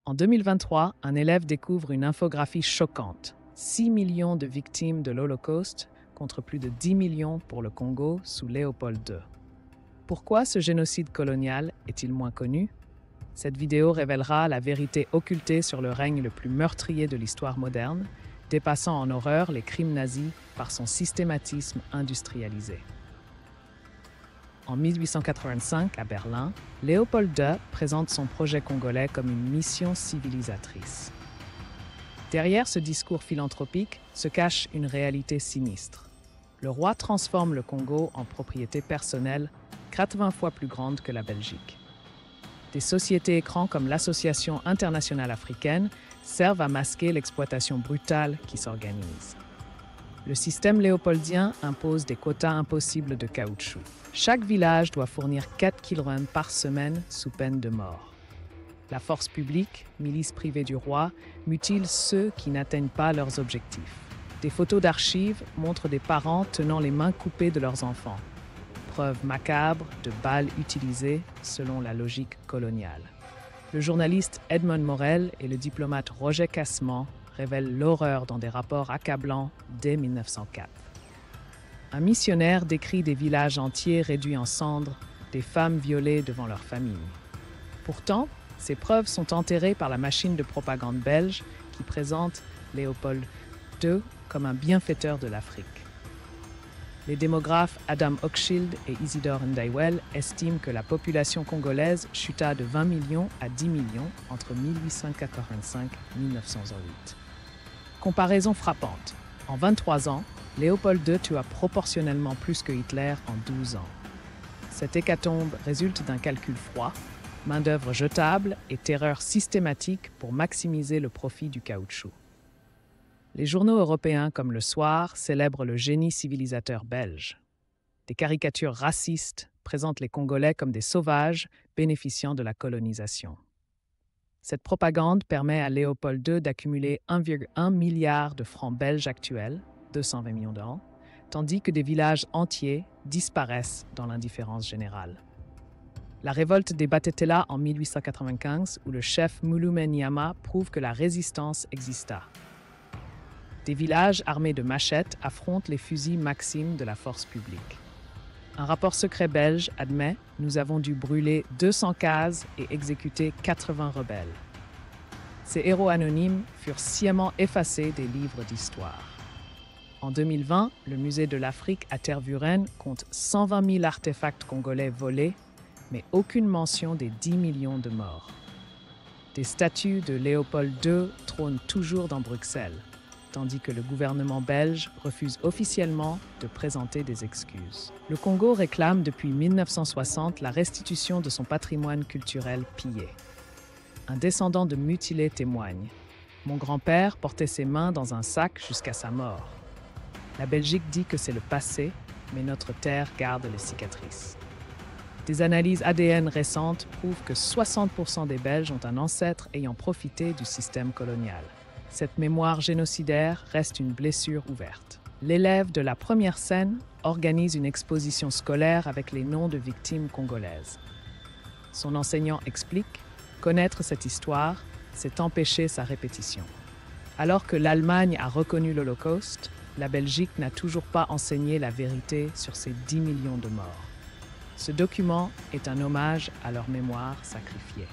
En 2023, un élève découvre une infographie choquante. 6 millions de victimes de l'Holocauste contre plus de 10 millions pour le Congo sous Léopold II. Pourquoi ce génocide colonial est-il moins connu? Cette vidéo révélera la vérité occultée sur le règne le plus meurtrier de l'histoire moderne, dépassant en horreur les crimes nazis par son systématisme industrialisé. En 1885, à Berlin, Léopold II présente son projet congolais comme une mission civilisatrice. Derrière ce discours philanthropique se cache une réalité sinistre. Le roi transforme le Congo en propriété personnelle 80 fois plus grande que la Belgique. Des sociétés écrans comme l'Association internationale africaine servent à masquer l'exploitation brutale qui s'organise. Le système léopoldien impose des quotas impossibles de caoutchouc. Chaque village doit fournir 4 kg par semaine sous peine de mort. La force publique, milice privée du roi, mutile ceux qui n'atteignent pas leurs objectifs. Des photos d'archives montrent des parents tenant les mains coupées de leurs enfants. Preuve macabre de balles utilisées selon la logique coloniale. Le journaliste Edmond Morel et le diplomate Roger Casseman révèlent l'horreur dans des rapports accablants dès 1904. Un missionnaire décrit des villages entiers réduits en cendres, des femmes violées devant leur famille. Pourtant, ces preuves sont enterrées par la machine de propagande belge qui présente Léopold II comme un bienfaiteur de l'Afrique. Les démographes Adam Hochschild et Isidore Ndaiwel estiment que la population congolaise chuta de 20 millions à 10 millions entre 1885 et 1908. Comparaison frappante. En 23 ans, Léopold II tua proportionnellement plus que Hitler en 12 ans. Cette hécatombe résulte d'un calcul froid, main-d'œuvre jetable et terreur systématique pour maximiser le profit du caoutchouc. Les journaux européens comme Le Soir célèbrent le génie civilisateur belge. Des caricatures racistes présentent les Congolais comme des sauvages bénéficiant de la colonisation. Cette propagande permet à Léopold II d'accumuler 1,1 milliard de francs belges actuels, 220 millions d'euros, tandis que des villages entiers disparaissent dans l'indifférence générale. La révolte des Batetela en 1895, où le chef Mulume Nyama prouve que la résistance exista. Des villages armés de machettes affrontent les fusils Maxim de la force publique. Un rapport secret belge admet « Nous avons dû brûler 200 cases et exécuter 80 rebelles ». Ces héros anonymes furent sciemment effacés des livres d'histoire. En 2020, le musée de l'Afrique à Tervuren compte 120 000 artefacts congolais volés, mais aucune mention des 10 millions de morts. Des statues de Léopold II trônent toujours dans Bruxelles, tandis que le gouvernement belge refuse officiellement de présenter des excuses. Le Congo réclame depuis 1960 la restitution de son patrimoine culturel pillé. Un descendant de mutilés témoigne. Mon grand-père portait ses mains dans un sac jusqu'à sa mort. La Belgique dit que c'est le passé, mais notre terre garde les cicatrices. Des analyses ADN récentes prouvent que 60% des Belges ont un ancêtre ayant profité du système colonial. Cette mémoire génocidaire reste une blessure ouverte. L'élève de la première scène organise une exposition scolaire avec les noms de victimes congolaises. Son enseignant explique « Connaître cette histoire, c'est empêcher sa répétition ». Alors que l'Allemagne a reconnu l'Holocauste, la Belgique n'a toujours pas enseigné la vérité sur ces 10 millions de morts. Ce document est un hommage à leur mémoire sacrifiée.